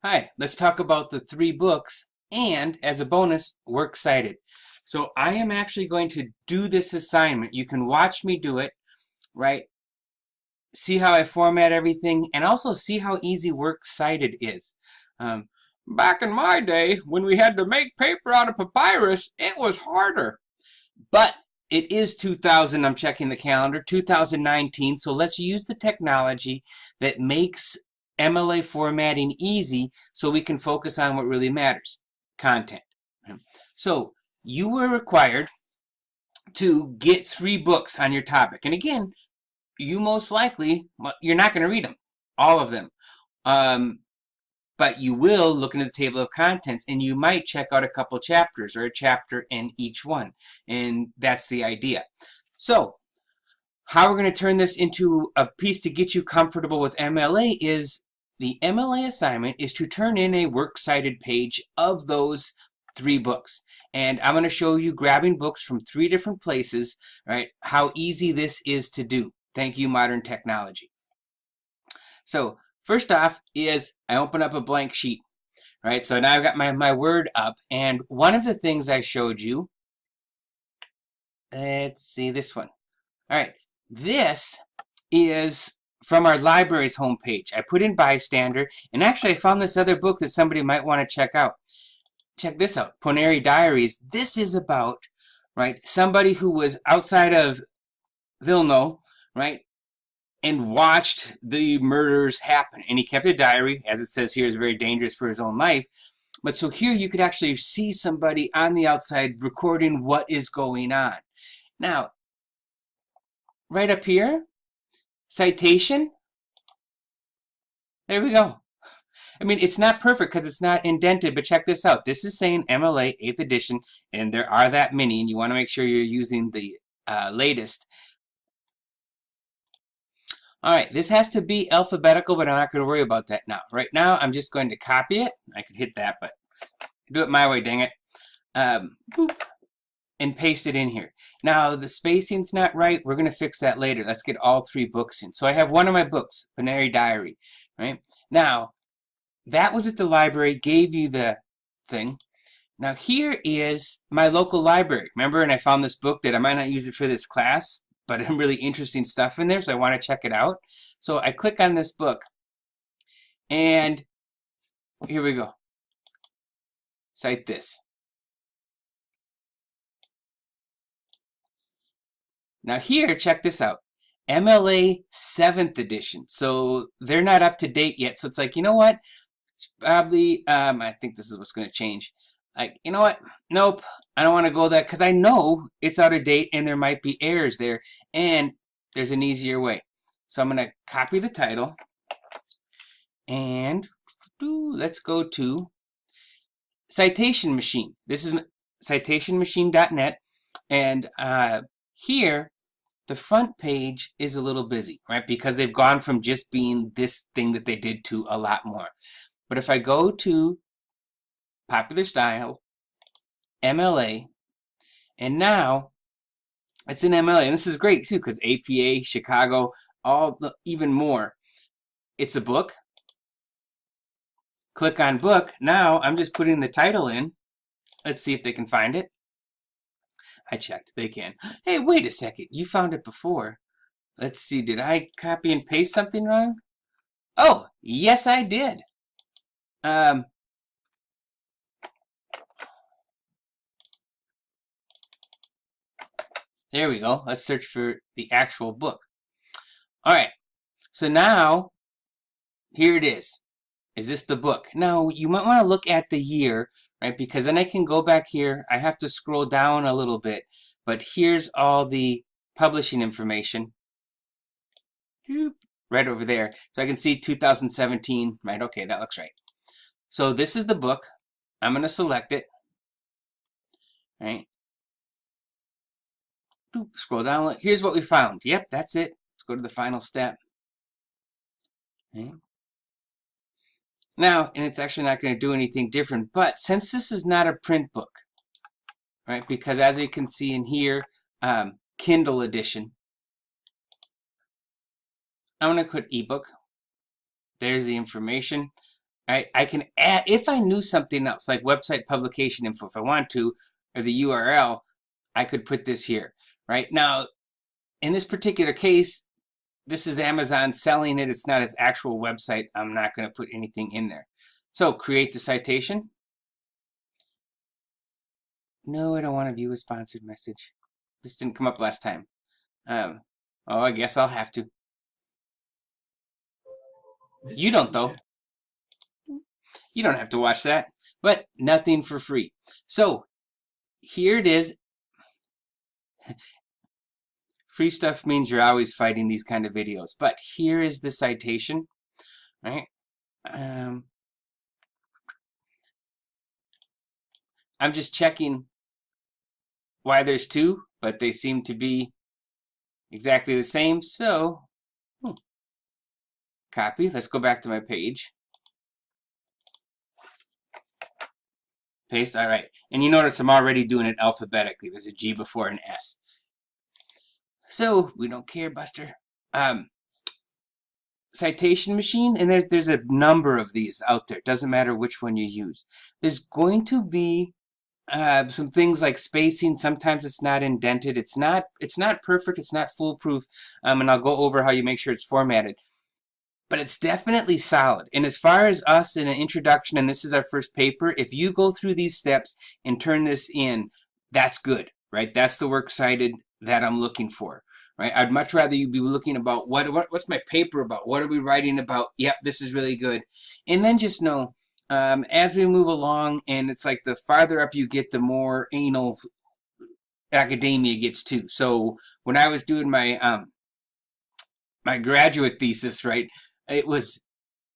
Hi, let's talk about the 3 books and, as a bonus, works cited. So I am actually going to do this assignment. You can watch me do it, right? See how I format everything and also see how easy works cited is. Um, Back in my day, when we had to make paper out of papyrus, it was harder. But it is 2000, I'm checking the calendar, 2019, so let's use the technology that makes MLA formatting easy so we can focus on what really matters, content. So you were required to get 3 books on your topic. And again, you most likely, you're not going to read them, all of them. But you will look into the table of contents and you might check out a couple chapters or a chapter in each one. And that's the idea. So how we're going to turn this into a piece to get you comfortable with MLA is the MLA assignment is to turn in a works cited page of those 3 books. And I'm going to show you grabbing books from 3 different places, right? How easy this is to do. Thank you, modern technology. So first off is I open up a blank sheet, right? So now I've got my word up, and one of the things I showed you, let's see this one. All right, this is from our library's homepage. I put in bystander, and actually I found this other book that somebody might want to check out. Check this out, Poneri Diaries. This is about, right, somebody who was outside of Vilno, right, and watched the murders happen. And he kept a diary, as it says here, is very dangerous for his own life. But so here you could actually see somebody on the outside recording what is going on. Now, right up here, citation. There we go. I mean, it's not perfect because it's not indented, but check this out. This is saying MLA 8th edition, and there are that many, and you want to make sure you're using the latest. All right, this has to be alphabetical, but I'm not going to worry about that now. Right now, I'm just going to copy it. I could hit that, but do it my way, dang it. Boop, and paste it in here. Now, the spacing's not right. We're going to fix that later. Let's get all 3 books in. So I have one of my books, Poneri Diary, right? Now, that was at the library, gave you the thing. Now, here is my local library. Remember, and I found this book that I might not use it for this class, but really interesting stuff in there, so I want to check it out. So I click on this book, and here we go. Cite this. Now here, check this out. MLA 7th edition. So they're not up to date yet. So it's like, you know what? It's probably, I think this is what's going to change. Like, you know what? Nope. I don't want to go that because I know it's out of date and there might be errors there. And there's an easier way. So I'm going to copy the title. And let's go to Citation Machine. This is citationmachine.net. And here, the front page is a little busy, right? Because they've gone from just being this thing that they did to a lot more. But if I go to Popular Style, MLA, and now it's in MLA. And this is great too because APA, Chicago, even more. It's a book. Click on book. Now I'm just putting the title in. Let's see if they can find it. I checked. They can. Hey, wait a second. You found it before. Let's see. Did I copy and paste something wrong? Oh, yes, I did. There we go. Let's search for the actual book. All right. So now, here it is. Is this the book? Now, you might want to look at the year, right? Because then I can go back here. I have to scroll down a little bit. But here's all the publishing information. Right over there. So I can see 2017. Right, okay, that looks right. So this is the book. I'm going to select it. Right. Scroll down. Here's what we found. Yep, that's it. Let's go to the final step. Okay. Now, and it's actually not going to do anything different, but since this is not a print book, right, because as you can see in here, Kindle edition, I'm going to put ebook. There's the information. I can add, if I knew something else, like website publication info, if I want to, or the URL, I could put this here, right? Now, in this particular case, this is Amazon selling it. It's not its actual website. I'm not going to put anything in there. So create the citation. No, I don't want to view a sponsored message. This didn't come up last time. Oh, I guess I'll have to. You don't, though. You don't have to watch that. But nothing for free. So here it is. Free stuff means you're always fighting these kind of videos. But here is the citation. Right? I'm just checking why there's two, but they seem to be exactly the same. So, copy. Let's go back to my page. Paste. All right. And you notice I'm already doing it alphabetically. There's a G before an S. So, we don't care, Buster. Citation machine, and there's a number of these out there. Doesn't matter which one you use. There's going to be some things like spacing. Sometimes it's not indented. It's not perfect. It's not foolproof. And I'll go over how you make sure it's formatted. But it's definitely solid. And as far as us in an introduction, and this is our first paper, if you go through these steps and turn this in, that's good, right? That's the works cited that I'm looking for, right? I'd much rather you be looking about what's my paper about? What are we writing about? Yep, this is really good. And then just know, as we move along, and it's like the farther up you get, the more anal academia gets too. So when I was doing my my graduate thesis, right, it was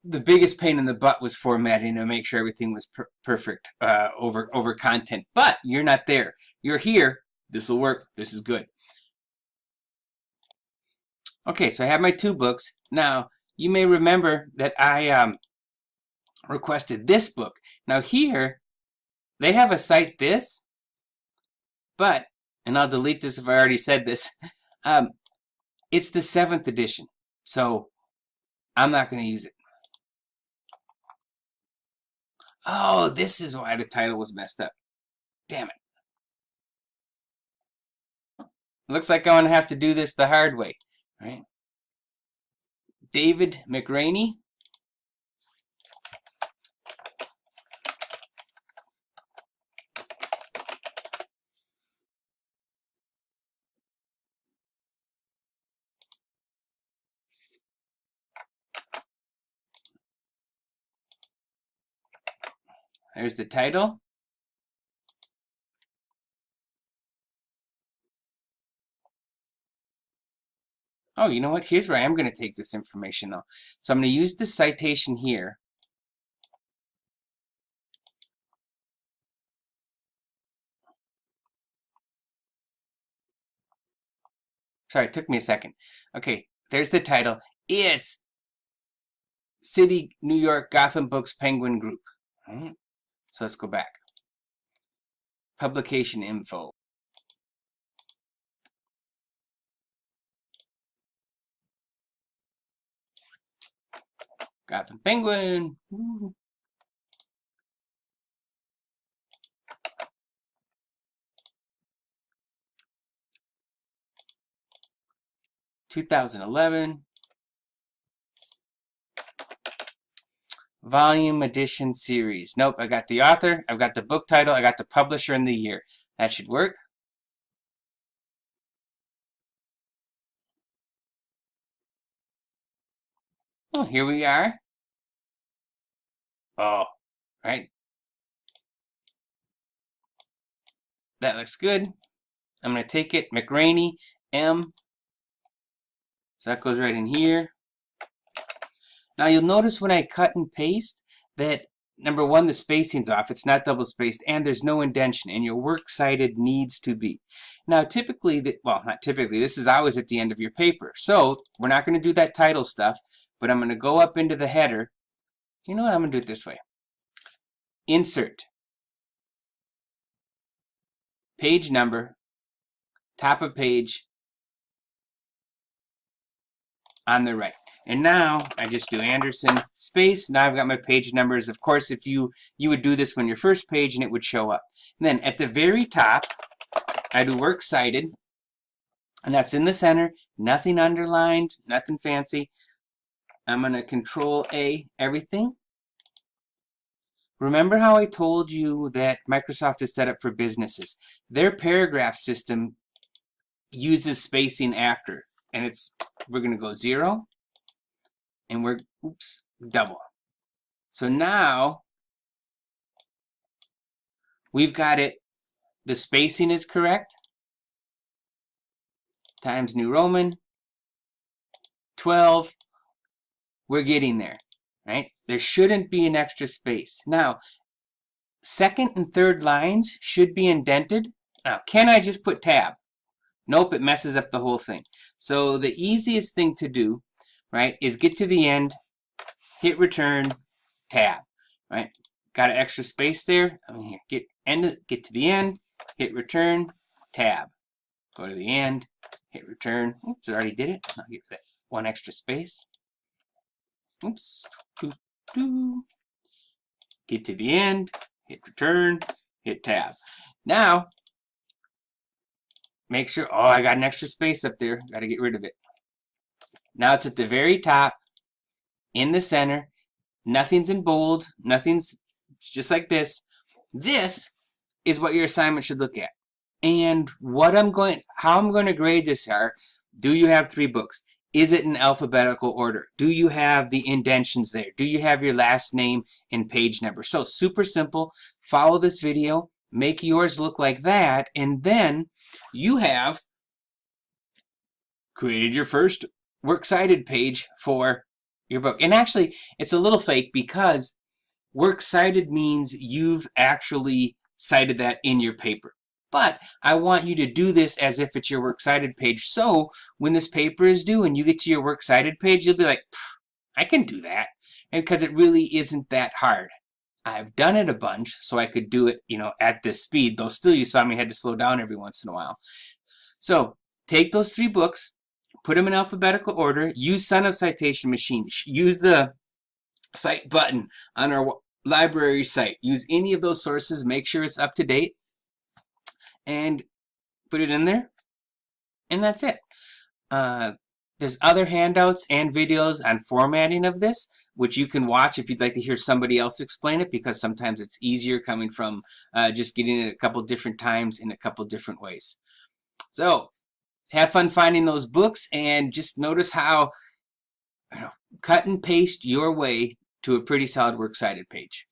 the biggest pain in the butt was formatting to make sure everything was perfect over content. But you're not there. You're here. This will work. This is good. Okay, so I have my two books. Now, you may remember that I requested this book. Now here, they have a Cite this, but, and I'll delete this if I already said this, it's the 7th edition. So I'm not going to use it. Oh, this is why the title was messed up. Damn it. Looks like I'm going to have to do this the hard way. Right? David McRaney. There's the title. Oh, you know what? Here's where I am going to take this information though. So I'm going to use the citation here. Sorry, it took me a second. Okay, there's the title. It's City, New York, Gotham Books, Penguin Group. Right. So let's go back. Publication info. Gotham Penguin. Woo. (2011) volume edition series. Nope, I got the author, I've got the book title, I got the publisher and the year. That should work. Oh, here we are. Oh, right. That looks good. I'm going to take it, McRaney, M. So that goes right in here. Now you'll notice when I cut and paste that number one, the spacing's off. It's not double spaced, and there's no indentation, and your works cited needs to be. Now typically, well, not typically, this is always at the end of your paper. So we're not going to do that title stuff, but I'm going to go up into the header. You know what? I'm going to do it this way. Insert. Page number. Top of page. On the right. And now I just do Anderson space. Now I've got my page numbers. Of course, if you would do this on your first page and it would show up. And then at the very top, I do works cited. And that's in the center. Nothing underlined, nothing fancy. I'm going to Control A everything. Remember how I told you that Microsoft is set up for businesses? Their paragraph system uses spacing after. And we're going to go 0. And we're, double. So now we've got it. The spacing is correct. Times New Roman. 12. We're getting there, right? There shouldn't be an extra space. Now, second and third lines should be indented. Now, can I just put tab? Nope, it messes up the whole thing. So the easiest thing to do, right, is get to the end, hit return, tab, right? Got an extra space there. I'm here. Get to the end, hit return, tab. Go to the end, hit return. Oops, I already did it. I'll get that one extra space. Oops. Get to the end, hit return, hit tab. Now, make sure, oh, I got an extra space up there. Got to get rid of it. Now it's at the very top, in the center. Nothing's in bold. It's just like this. This is what your assignment should look at. And how I'm going to grade this are, do you have 3 books? Is it in alphabetical order? Do you have the indentions there? Do you have your last name and page number? So super simple. Follow this video. Make yours look like that. And then you have created your first works cited page for your book. And actually, it's a little fake because works cited means you've actually cited that in your paper. But I want you to do this as if it's your works cited page. So when this paper is due and you get to your works cited page, you'll be like, I can do that. And because it really isn't that hard. I've done it a bunch, so I could do it, at this speed. Though still you saw me had to slow down every once in a while. So take those 3 books, put them in alphabetical order, use Son of Citation Machine, use the cite button on our library site. Use any of those sources, make sure it's up to date. And put it in there, and that's it. There's other handouts and videos on formatting of this, which you can watch if you'd like to hear somebody else explain it, because sometimes it's easier coming from just getting it a couple different times in a couple different ways. So have fun finding those books, and just notice how cut and paste your way to a pretty solid works cited page.